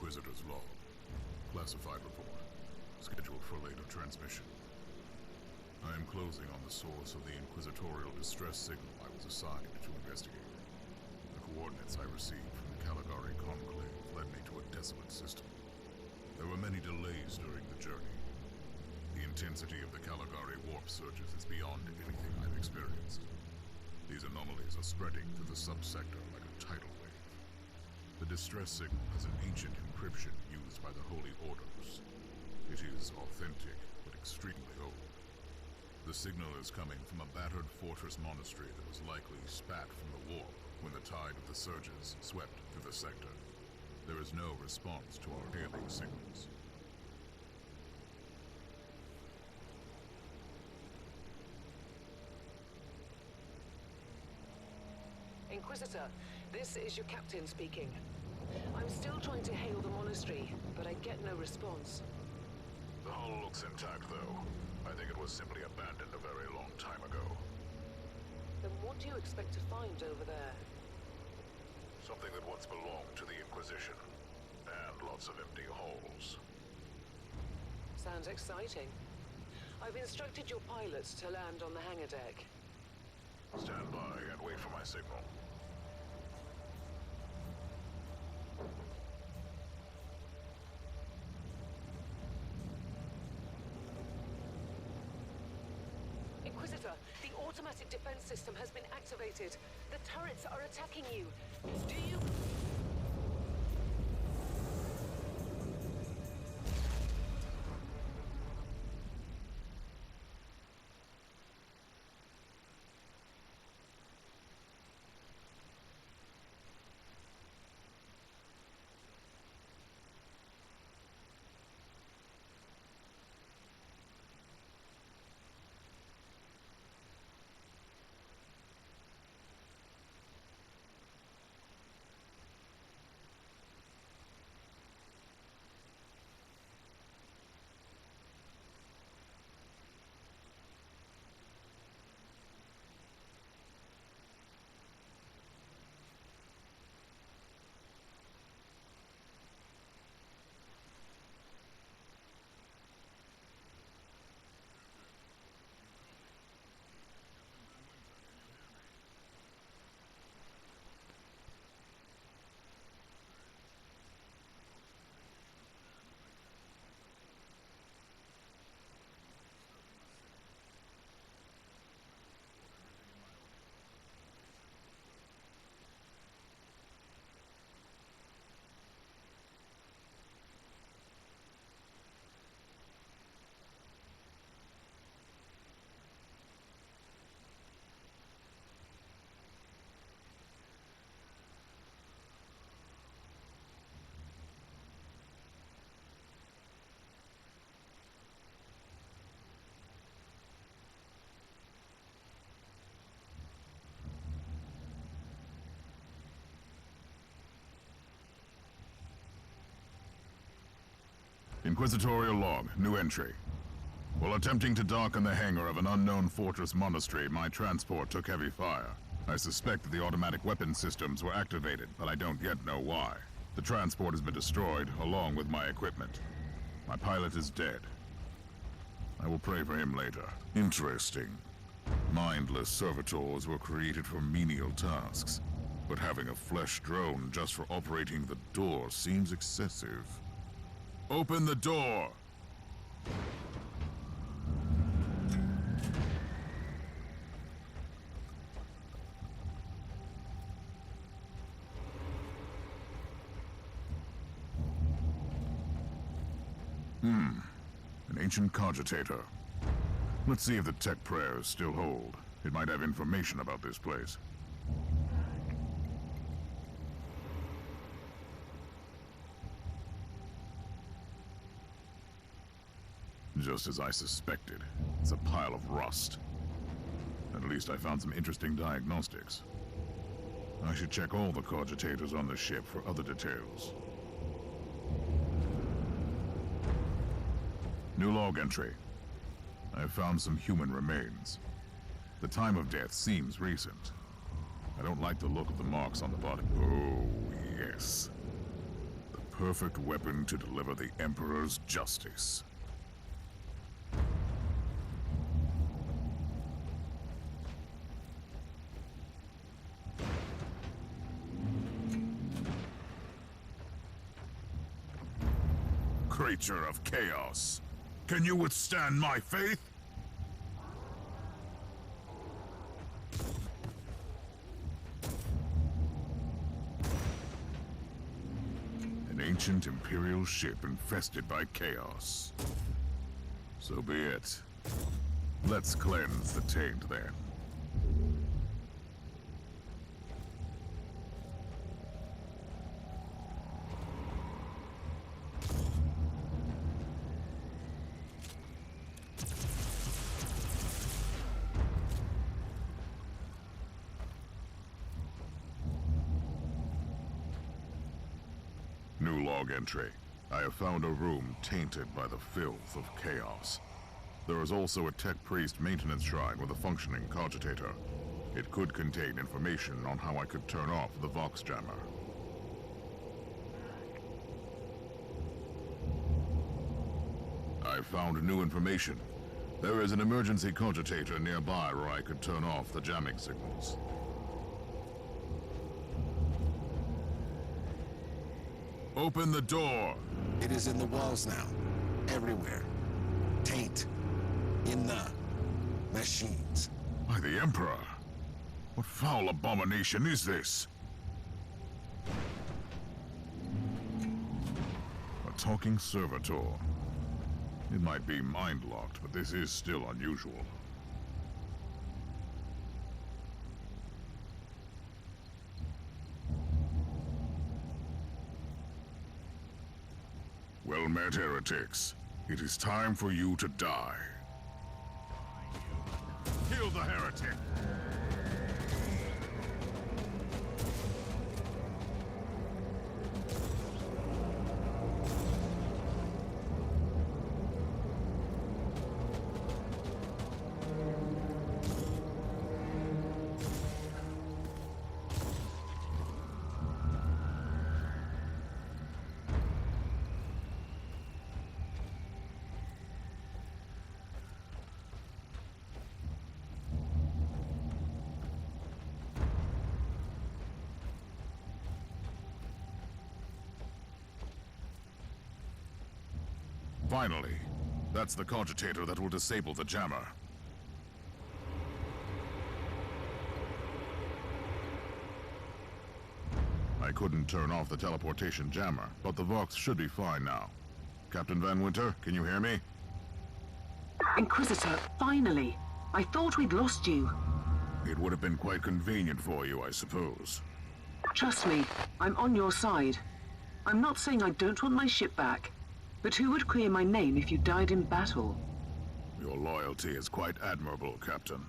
Inquisitor's log. Classified report. Scheduled for later transmission. I am closing on the source of the inquisitorial distress signal I was assigned to investigate. The coordinates I received from the Caligari Conclave led me to a desolate system. There were many delays during the journey. The intensity of the Caligari warp surges is beyond anything I've experienced. These anomalies are spreading through the subsector like a tidal wave. The distress signal has an ancient encryption used by the Holy Orders. It is authentic, but extremely old. The signal is coming from a battered fortress monastery that was likely spat from the warp when the tide of the surges swept through the sector. There is no response to our hailing signals. Inquisitor, this is your captain speaking. I'm still trying to hail the monastery, but I get no response. The hull looks intact, though. I think it was simply abandoned a very long time ago. Then what do you expect to find over there? Something that once belonged to the Inquisition. And lots of empty holes. Sounds exciting. I've instructed your pilots to land on the hangar deck. Stand by and wait for my signal. Inquisitor, the automatic defense system has been activated. The turrets are attacking you. Do you... Inquisitorial log, new entry. While attempting to dock in the hangar of an unknown fortress monastery, my transport took heavy fire. I suspect that the automatic weapon systems were activated, but I don't yet know why. The transport has been destroyed, along with my equipment. My pilot is dead. I will pray for him later. Interesting. Mindless servitors were created for menial tasks, but having a flesh drone just for operating the door seems excessive. Open the door! An ancient cogitator. Let's see if the tech prayers still hold. It might have information about this place. Just as I suspected, it's a pile of rust. At least I found some interesting diagnostics. I should check all the cogitators on the ship for other details. New log entry. I have found some human remains. The time of death seems recent. I don't like the look of the marks on the body. Oh, yes. The perfect weapon to deliver the Emperor's justice. Creature of chaos, can you withstand my faith? An ancient Imperial ship infested by chaos. So be it. Let's cleanse the taint then. New log entry. I have found a room tainted by the filth of chaos. There is also a tech priest maintenance shrine with a functioning cogitator. It could contain information on how I could turn off the Vox jammer. I found new information. There is an emergency cogitator nearby where I could turn off the jamming signals. Open the door! It is in the walls now. Everywhere. Taint. In the machines. By the Emperor! What foul abomination is this? A talking servitor. It might be mind-locked, but this is still unusual. Well met, heretics. It is time for you to die. Kill the heretic! Finally, that's the cogitator that will disable the jammer. I couldn't turn off the teleportation jammer, but the Vox should be fine now. Captain Van Winter, can you hear me? Inquisitor, finally! I thought we'd lost you. It would have been quite convenient for you, I suppose. Trust me, I'm on your side. I'm not saying I don't want my ship back, but who would clear my name if you died in battle? Your loyalty is quite admirable, Captain.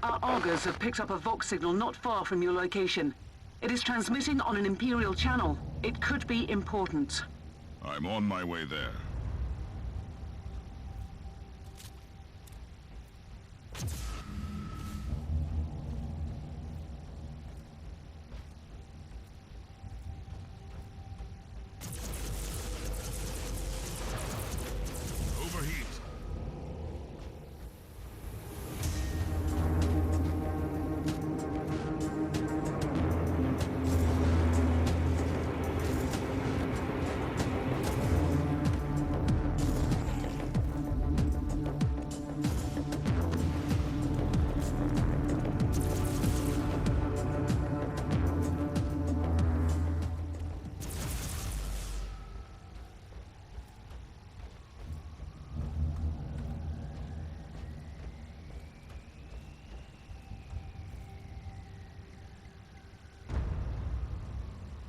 Our augurs have picked up a Vox signal not far from your location. It is transmitting on an Imperial channel. It could be important. I'm on my way there.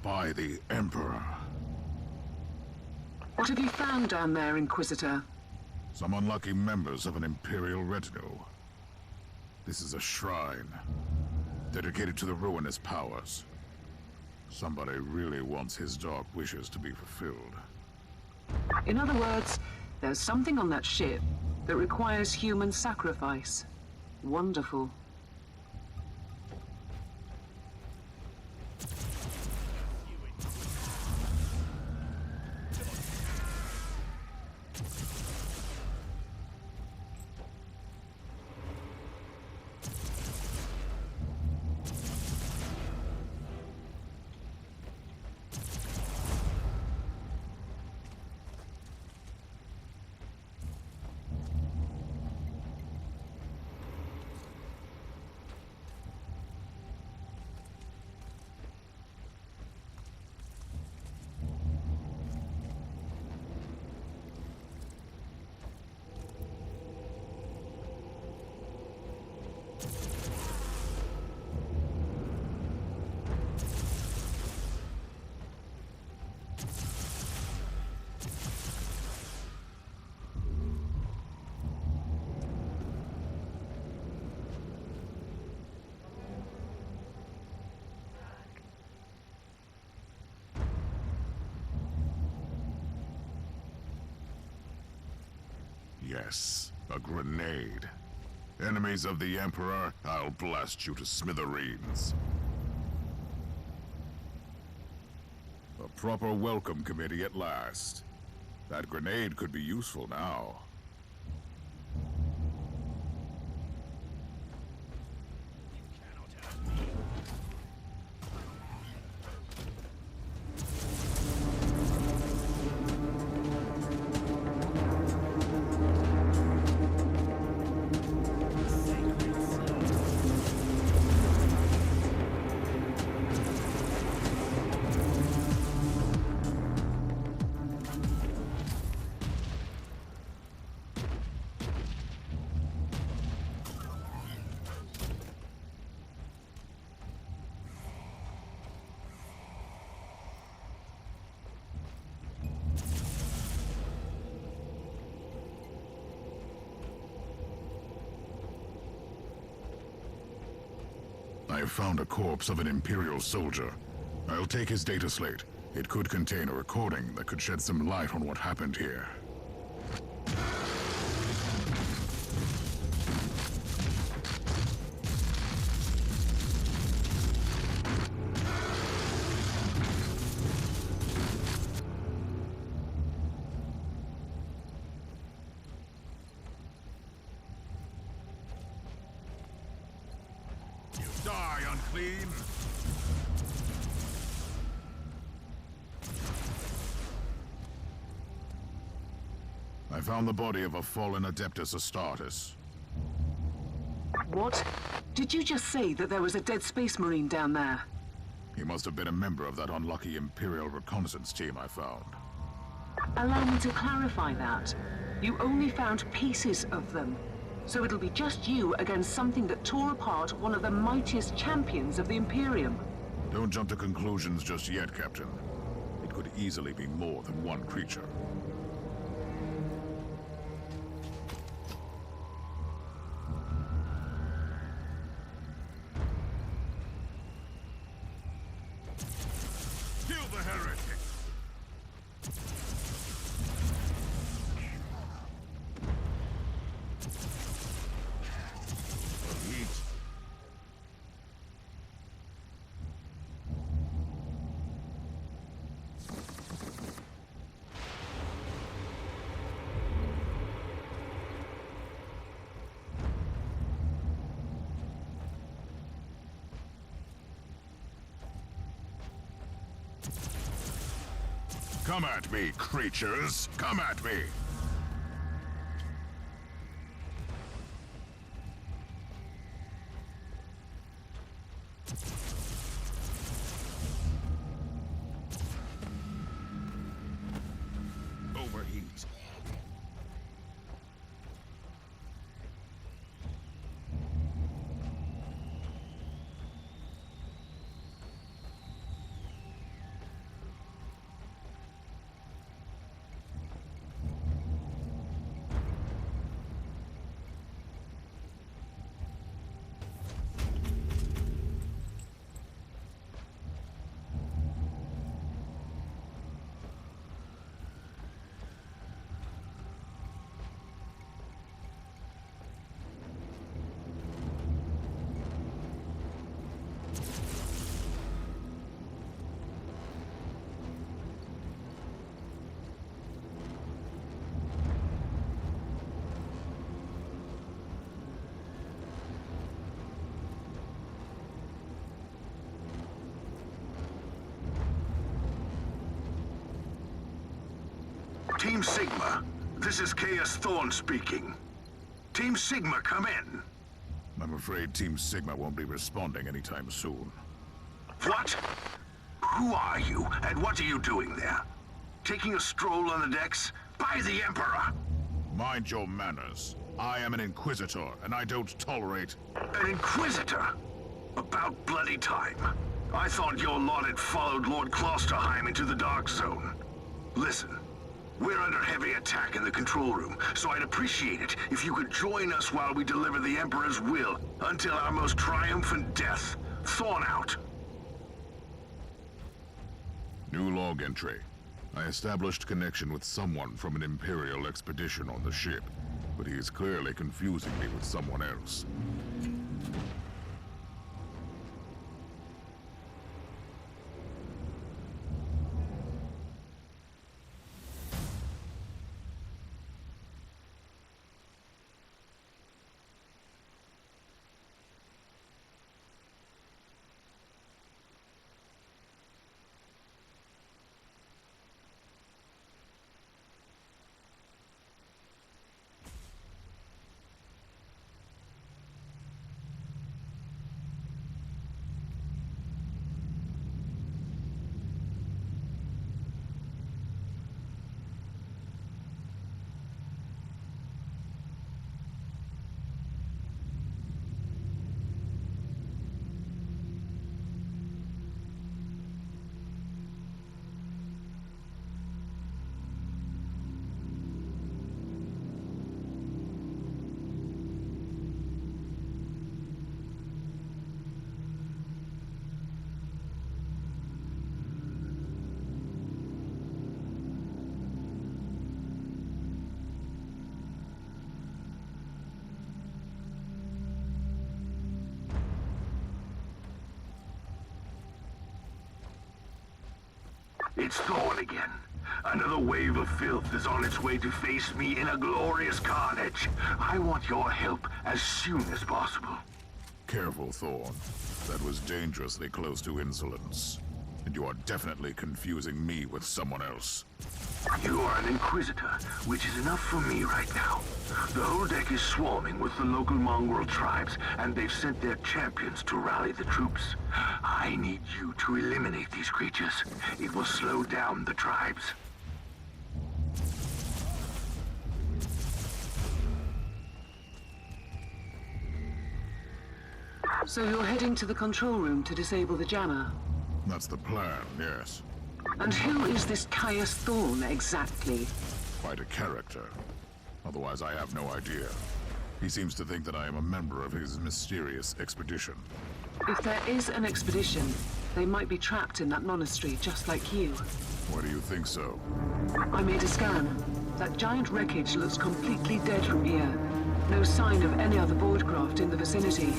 by the Emperor. What have you found down there, Inquisitor? Some unlucky members of an Imperial retinue. This is a shrine, dedicated to the ruinous powers. Somebody really wants his dark wishes to be fulfilled. In other words, there's something on that ship that requires human sacrifice. Wonderful. Yes, a grenade. Enemies of the Emperor, I'll blast you to smithereens. A proper welcome committee at last. That grenade could be useful now. I have found a corpse of an Imperial soldier. I'll take his data slate. It could contain a recording that could shed some light on what happened here. Die, unclean! I found the body of a fallen Adeptus Astartes. What? Did you just say that there was a dead space marine down there? He must have been a member of that unlucky Imperial reconnaissance team I found. Allow me to clarify that. You only found pieces of them. So it'll be just you against something that tore apart one of the mightiest champions of the Imperium. Don't jump to conclusions just yet, Captain. It could easily be more than one creature. Kill the heretic! Come at me, creatures! Come at me! Overheat. Team Sigma, this is Chaos Thorn speaking. Team Sigma, come in. I'm afraid Team Sigma won't be responding anytime soon. What? Who are you, and what are you doing there? Taking a stroll on the decks? By the Emperor! Mind your manners. I am an Inquisitor, and I don't tolerate... An Inquisitor? About bloody time. I thought your lot had followed Lord Klosterheim into the Dark Zone. Listen, we're under heavy attack in the control room, so I'd appreciate it if you could join us while we deliver the Emperor's will until our most triumphant death. Thorn out. New log entry. I established connection with someone from an Imperial expedition on the ship, but he is clearly confusing me with someone else. It's Thorn again. Another wave of filth is on its way to face me in a glorious carnage. I want your help as soon as possible. Careful, Thorn. That was dangerously close to insolence. And you are definitely confusing me with someone else. You are an Inquisitor, which is enough for me right now. The whole deck is swarming with the local mongrel tribes, and they've sent their champions to rally the troops. I need you to eliminate these creatures. It will slow down the tribes. So you're heading to the control room to disable the jammer? That's the plan, yes. And who is this Caius Thorn exactly? Quite a character. Otherwise, I have no idea. He seems to think that I am a member of his mysterious expedition. If there is an expedition, they might be trapped in that monastery just like you. Why do you think so? I made a scan. That giant wreckage looks completely dead from here. No sign of any other boardcraft in the vicinity.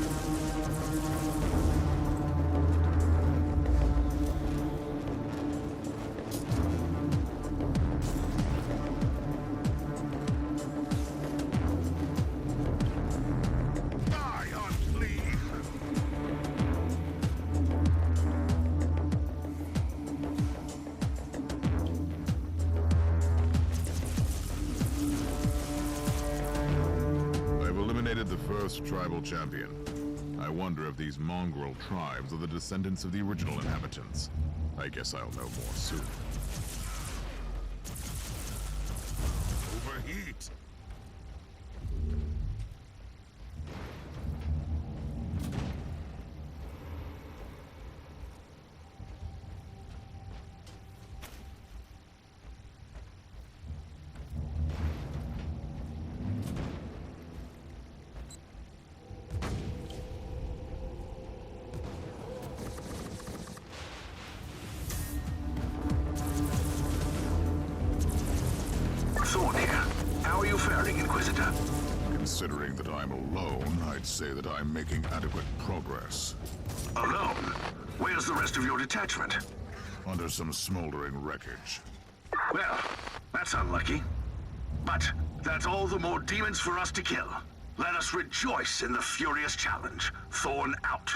Tribal champion. I wonder if these mongrel tribes are the descendants of the original inhabitants. I guess I'll know more soon. Overheat! Thorn here. How are you faring, Inquisitor? Considering that I'm alone, I'd say that I'm making adequate progress. Alone? Where's the rest of your detachment? Under some smoldering wreckage. Well, that's unlucky. But that's all the more demons for us to kill. Let us rejoice in the furious challenge. Thorn out.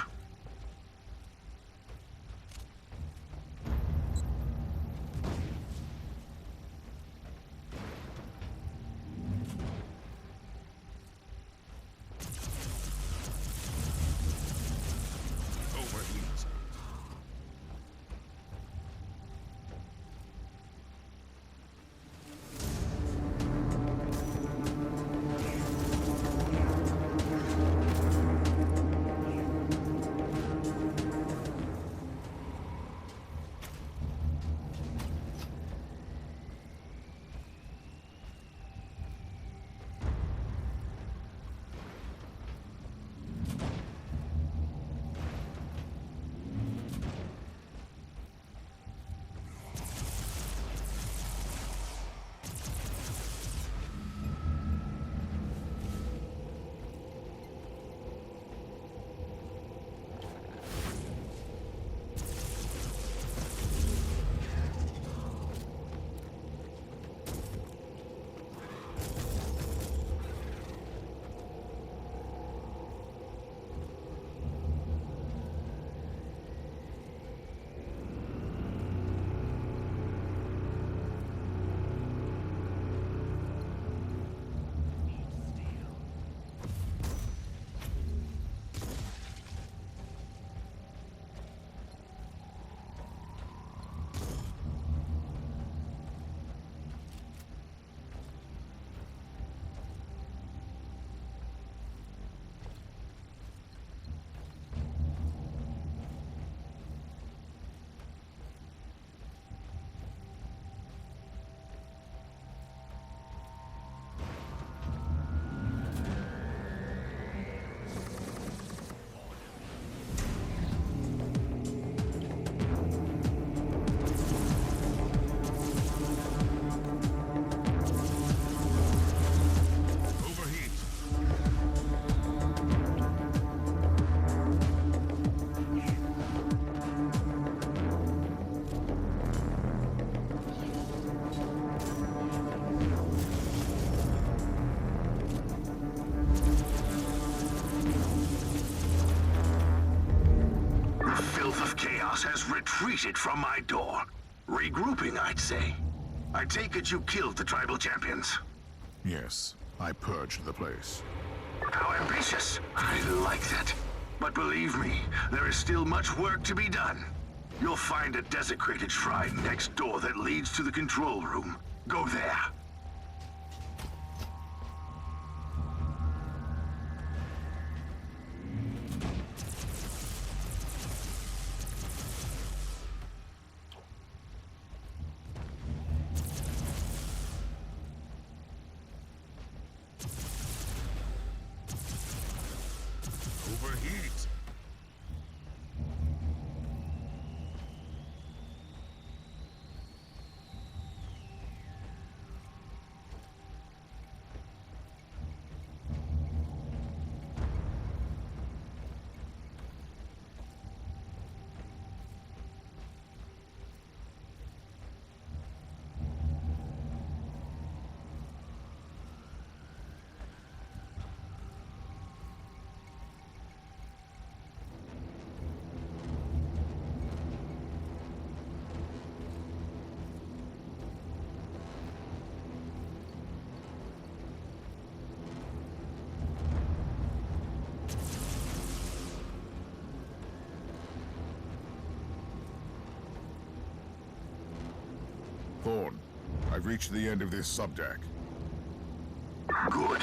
filth of chaos has retreated from my door. Regrouping, I'd say. I take it you killed the tribal champions. Yes, I purged the place. How ambitious. I like that. But believe me, there is still much work to be done. You'll find a desecrated shrine next door that leads to the control room. Go there. Overheat! Thorn, I've reached the end of this subdeck. Good.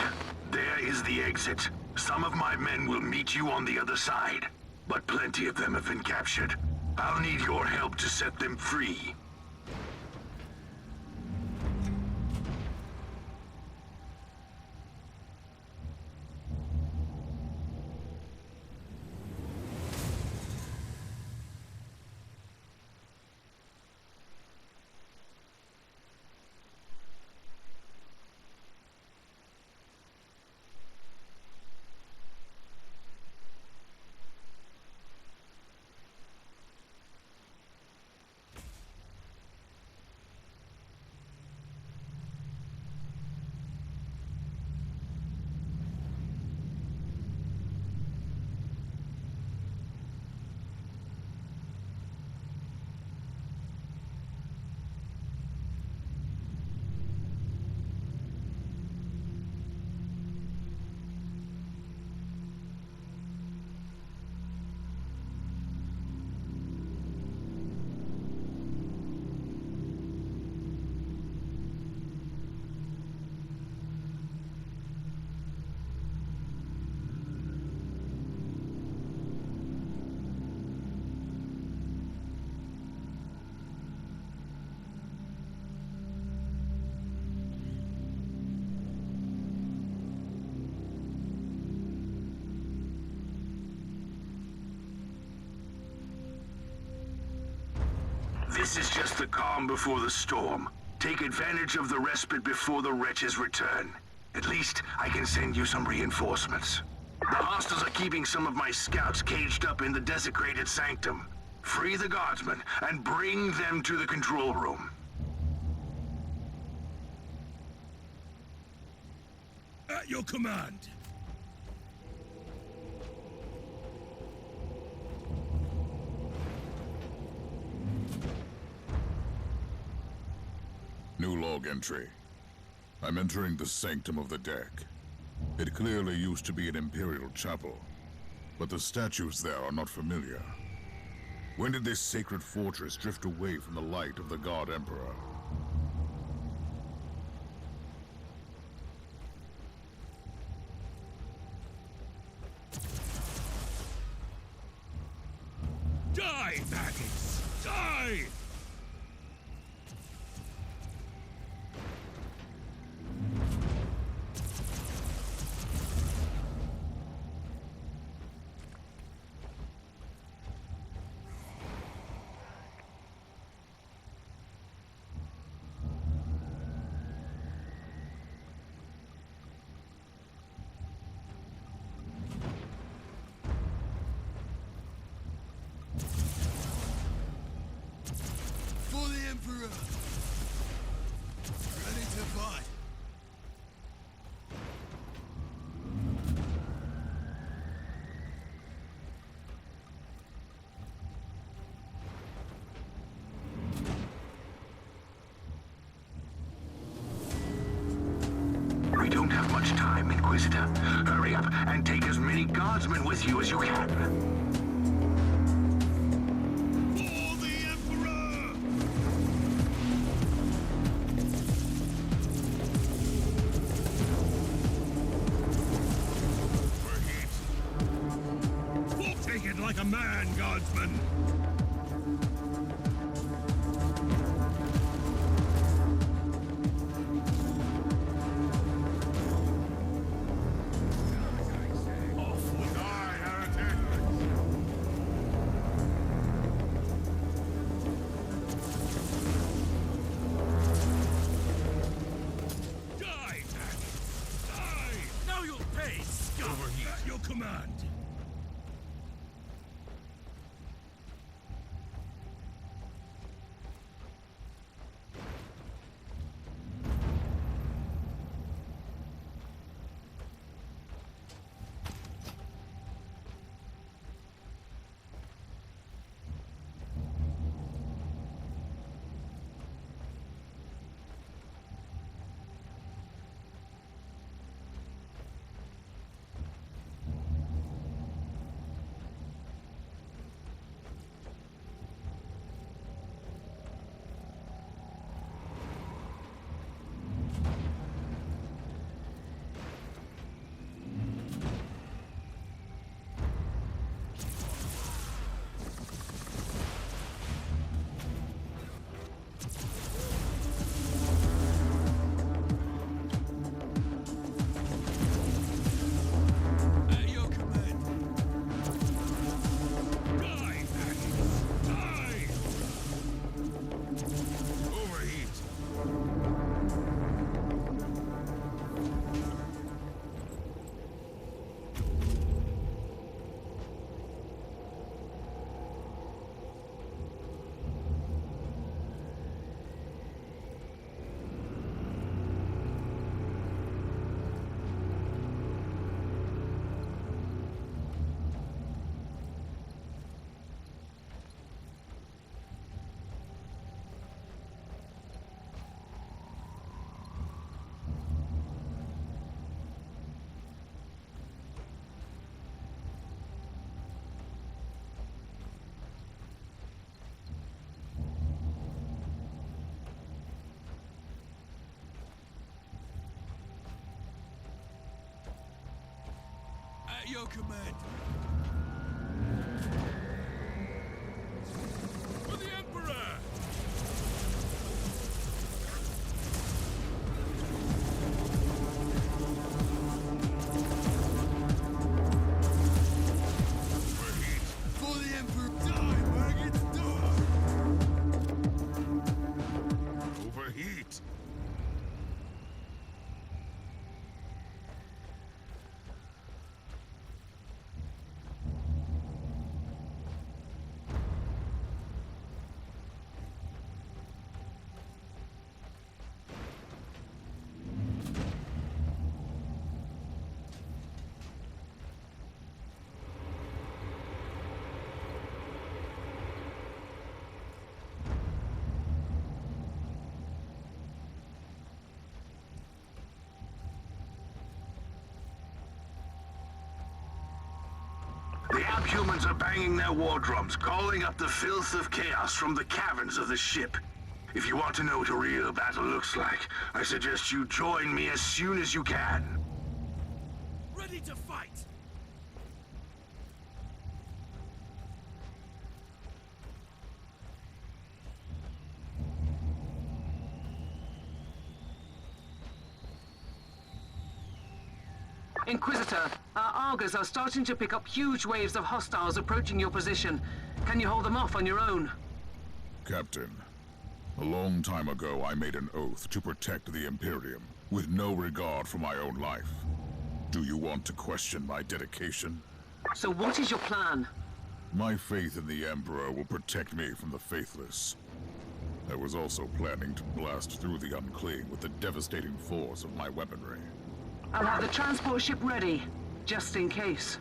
There is the exit. Some of my men will meet you on the other side, but plenty of them have been captured. I'll need your help to set them free. This is just the calm before the storm. Take advantage of the respite before the wretches return. At least, I can send you some reinforcements. The hostiles are keeping some of my scouts caged up in the desecrated sanctum. Free the guardsmen and bring them to the control room. At your command. New log entry. I'm entering the sanctum of the deck. It clearly used to be an Imperial chapel, but the statues there are not familiar. When did this sacred fortress drift away from the light of the God Emperor? Die, maggots! Die! Inquisitor. Hurry up and take as many guardsmen with you as you can. For the Emperor! Overheat. Take it like a man, guardsman! At your command! At your command. For the Emperor! For the Emperor! Die, maggots, die! Overheat! The Abhumans are banging their war drums, calling up the filth of chaos from the caverns of the ship. If you want to know what a real battle looks like, I suggest you join me as soon as you can. Ready to fight! Inquisitor, our Argos are starting to pick up huge waves of hostiles approaching your position. Can you hold them off on your own? Captain, a long time ago I made an oath to protect the Imperium, with no regard for my own life. Do you want to question my dedication? So what is your plan? My faith in the Emperor will protect me from the faithless. I was also planning to blast through the unclean with the devastating force of my weaponry. I'll have the transport ship ready, just in case.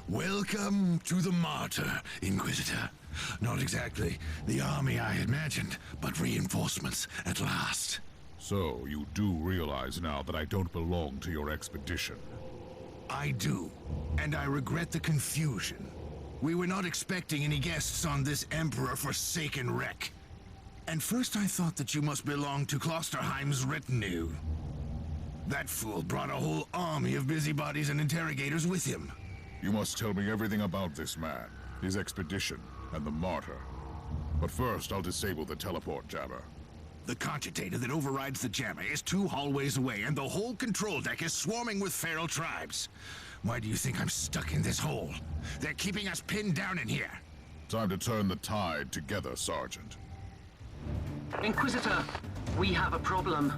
Welcome to the Martyr, Inquisitor. Not exactly the army I imagined, but reinforcements at last. So, you do realize now that I don't belong to your expedition. I do, and I regret the confusion. We were not expecting any guests on this Emperor-forsaken wreck. And first I thought that you must belong to Klosterheim's retinue. That fool brought a whole army of busybodies and interrogators with him. You must tell me everything about this man, his expedition, and the Martyr. But first, I'll disable the teleport jammer. The cogitator that overrides the jammer is 2 hallways away, and the whole control deck is swarming with feral tribes. Why do you think I'm stuck in this hole? They're keeping us pinned down in here. Time to turn the tide together, Sergeant. Inquisitor, we have a problem.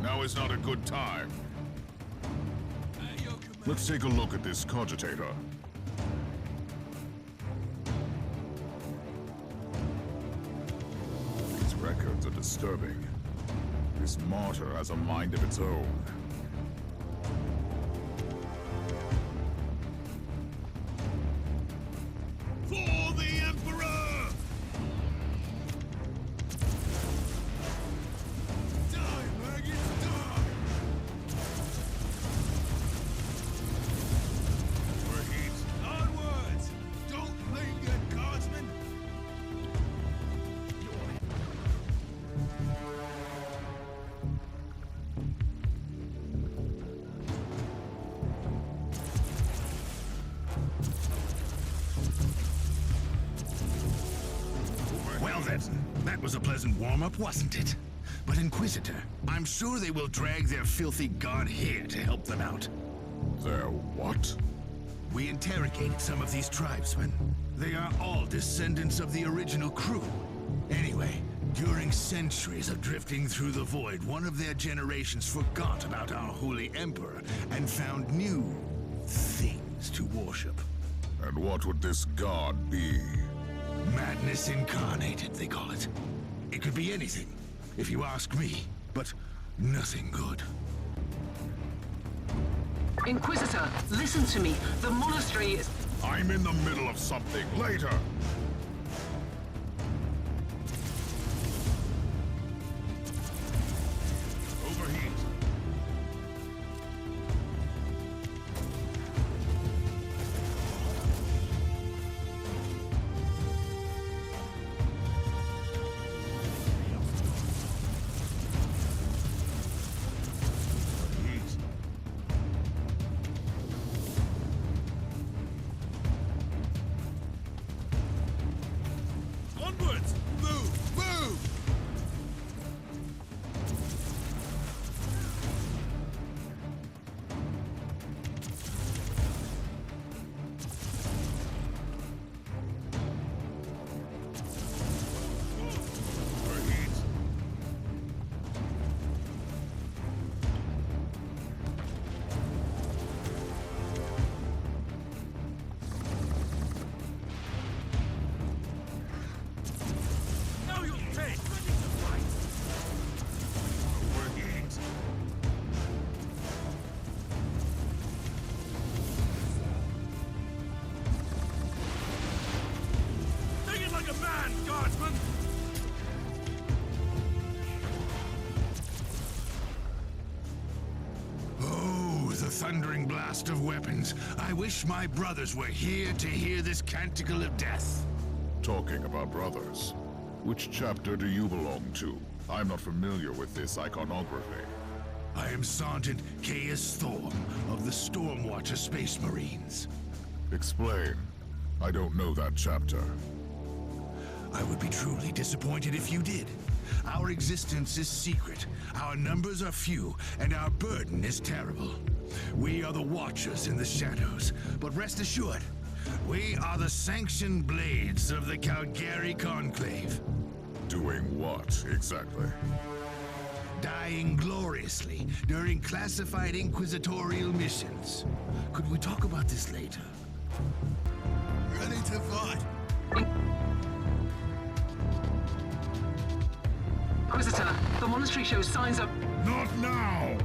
Now is not a good time. Let's take a look at this cogitator. These records are disturbing. This Martyr has a mind of its own. For the Emperor! Die, maggots, die! Overheat! Onwards! Don't linger, guardsmen! Well then, that was a pleasant warm-up, wasn't it? But Inquisitor, I'm sure they will drag their filthy god here to help them out. Their what? We interrogated some of these tribesmen. They are all descendants of the original crew. Anyway, during centuries of drifting through the void, one of their generations forgot about our holy emperor and found new things to worship. And what would this god be? Madness incarnated, they call it. It could be anything, if you ask me, but nothing good. Inquisitor, listen to me. The monastery is... I'm in the middle of something. Later! Overheat. Onwards! Move! Move! Overheat. Now you're dead! Ready to fight! Overheat. Take it like a man, guardsman! Oh, the thundering blast of weapons. I wish my brothers were here to hear this canticle of death. Talking about brothers, which chapter do you belong to? I'm not familiar with this iconography. I am Sergeant Caius Thorm of the Stormwatcher Space Marines. Explain. I don't know that chapter. I would be truly disappointed if you did. Our existence is secret, our numbers are few, and our burden is terrible. We are the Watchers in the shadows, but rest assured, we are the sanctioned blades of the Calgary Conclave. Doing what, exactly? Dying gloriously during classified inquisitorial missions. Could we talk about this later? Ready to fight! Inquisitor, the monastery shows signs of... Not now!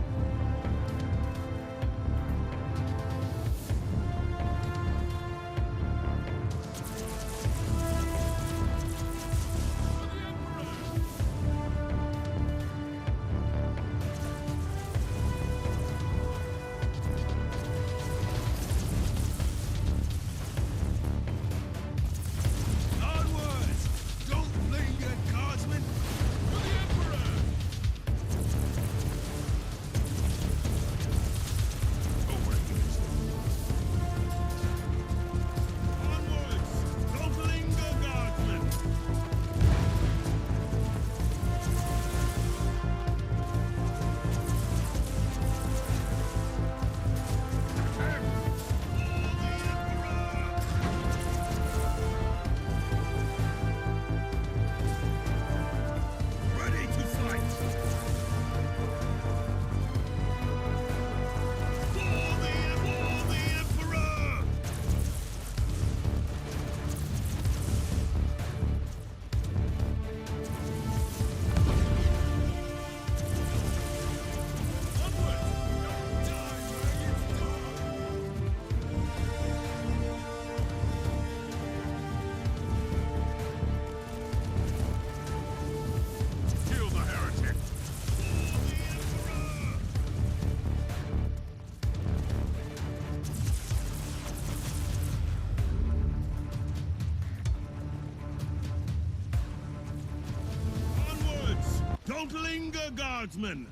Don't linger, guardsmen!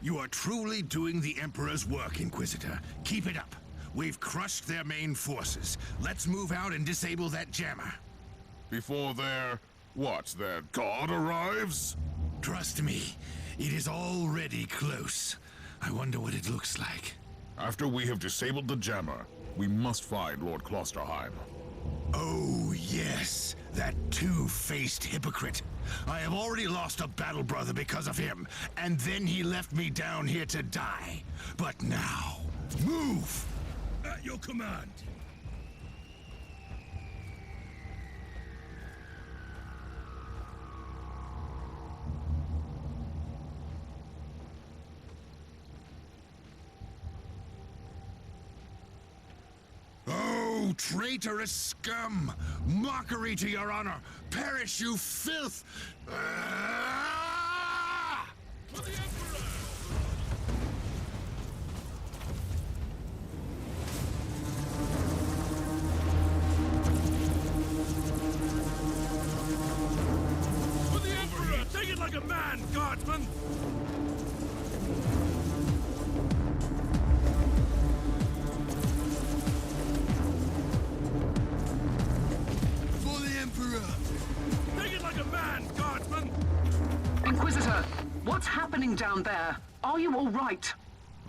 You are truly doing the Emperor's work, Inquisitor. Keep it up. We've crushed their main forces. Let's move out and disable that jammer. Before their god arrives? Trust me, it is already close. I wonder what it looks like. After we have disabled the jammer, we must find Lord Klosterheim. Oh, yes. That two-faced hypocrite. I have already lost a battle brother because of him, and then he left me down here to die. But now, move! At your command. Oh, traitorous scum! Mockery to your honor! Perish, you filth! Ah! For the Emperor! For the Emperor! Take it like a man, guardsman! Inquisitor, what's happening down there? Are you all right?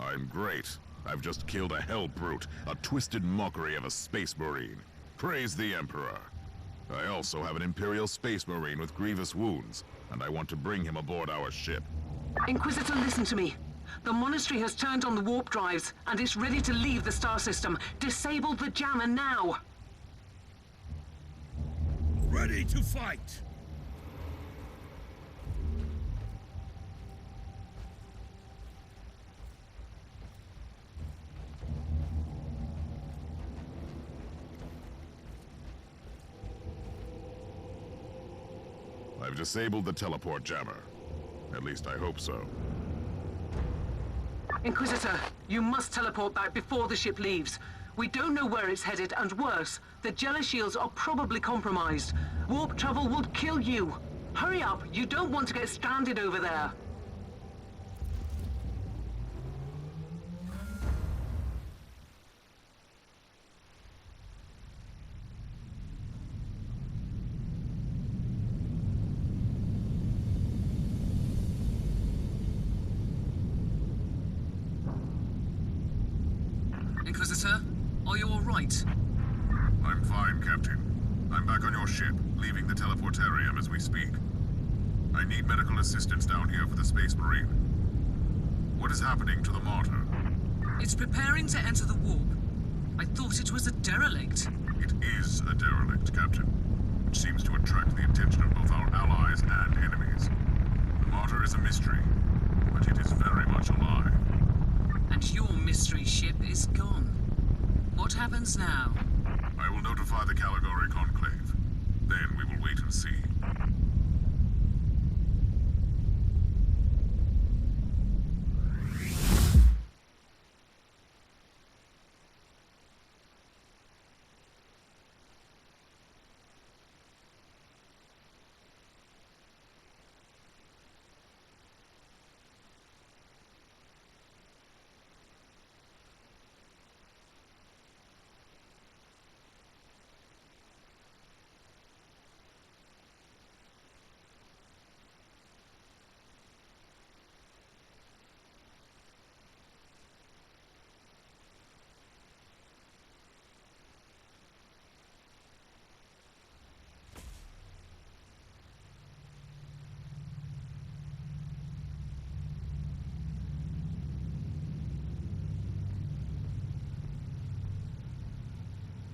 I'm great. I've just killed a hell brute, a twisted mockery of a space marine. Praise the Emperor. I also have an Imperial space marine with grievous wounds, and I want to bring him aboard our ship. Inquisitor, listen to me. The monastery has turned on the warp drives, and it's ready to leave the star system. Disable the jammer now! Ready to fight! I've disabled the teleport jammer. At least I hope so. Inquisitor, you must teleport back before the ship leaves. We don't know where it's headed, and worse, the Jella shields are probably compromised. Warp travel would kill you. Hurry up, you don't want to get stranded over there. Inquisitor, are you all right? I'm fine, Captain. I'm back on your ship, leaving the teleportarium as we speak. I need medical assistance down here for the Space Marine. What is happening to the Martyr? It's preparing to enter the warp. I thought it was a derelict. It is a derelict, Captain, which seems to attract the attention of both our allies and enemies. The Martyr is a mystery, but it is very much alive. And your mystery ship is gone. What happens now? I will notify the Caligari Conclave. Then we will wait and see.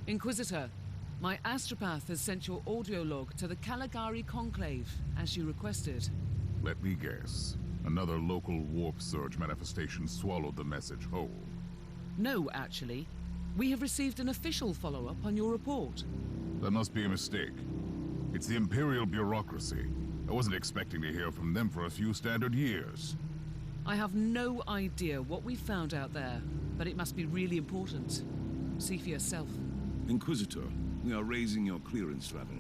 Inquisitor, my astropath has sent your audio log to the Caligari Conclave, as you requested. Let me guess. Another local warp surge manifestation swallowed the message whole. No, actually. We have received an official follow-up on your report. That must be a mistake. It's the Imperial bureaucracy. I wasn't expecting to hear from them for a few standard years. I have no idea what we found out there, but it must be really important. See for yourself. Inquisitor, we are raising your clearance level.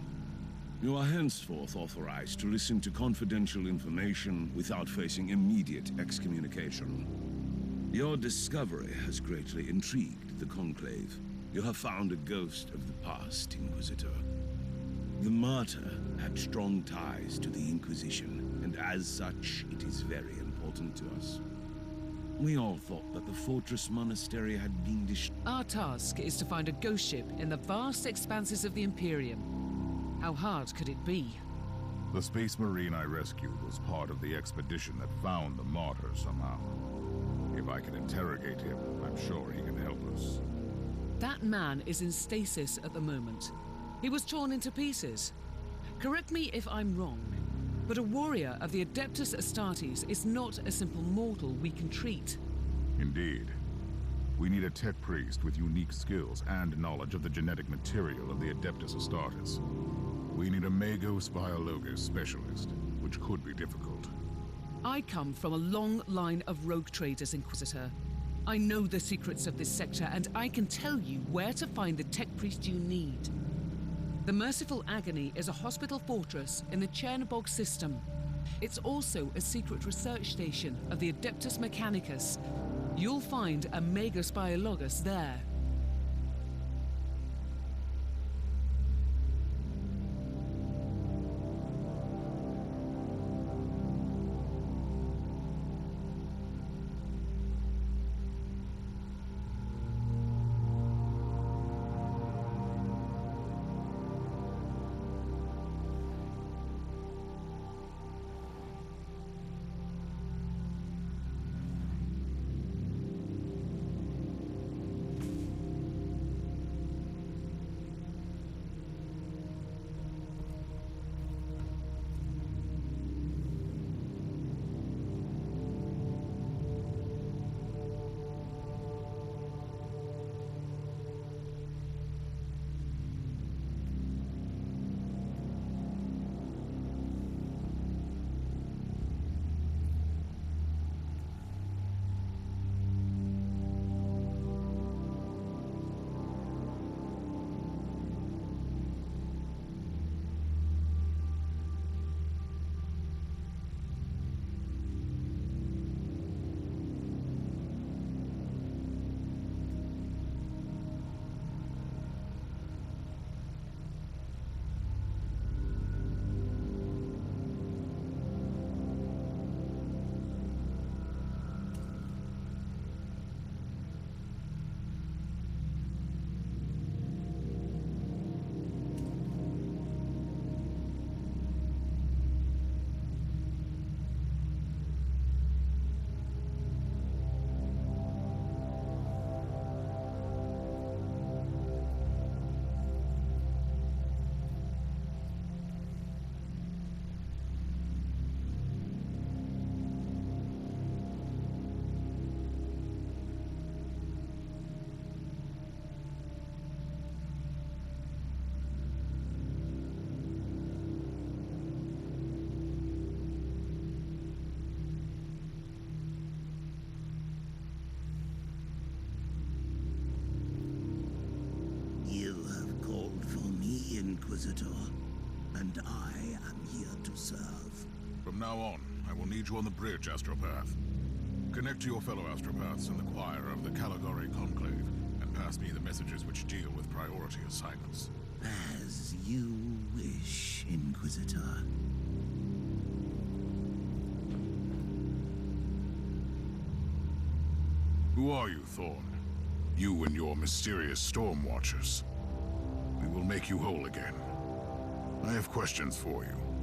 You are henceforth authorized to listen to confidential information without facing immediate excommunication. Your discovery has greatly intrigued the Conclave. You have found a ghost of the past, Inquisitor. The Martyr had strong ties to the Inquisition, and as such, it is very important to us. We all thought that the Fortress Monastery had been Our task is to find a ghost ship in the vast expanses of the Imperium. How hard could it be? The Space Marine I rescued was part of the expedition that found the Martyr somehow. If I can interrogate him, I'm sure he can help us. That man is in stasis at the moment. He was torn into pieces. Correct me if I'm wrong, but a warrior of the Adeptus Astartes is not a simple mortal we can treat. Indeed. We need a tech priest with unique skills and knowledge of the genetic material of the Adeptus Astartes. We need a Magos Biologos specialist, which could be difficult. I come from a long line of rogue traders, Inquisitor. I know the secrets of this sector, and I can tell you where to find the tech priest you need. The Merciful Agony is a hospital fortress in the Chernobog system. It's also a secret research station of the Adeptus Mechanicus. You'll find a Magos Biologos there. Inquisitor, and I am here to serve. From now on, I will need you on the bridge, Astropath. Connect to your fellow Astropaths in the choir of the Caligari Conclave, and pass me the messages which deal with priority assignments. As you wish, Inquisitor. Who are you, Thorn? You and your mysterious Storm Watchers. We will make you whole again. I have questions for you.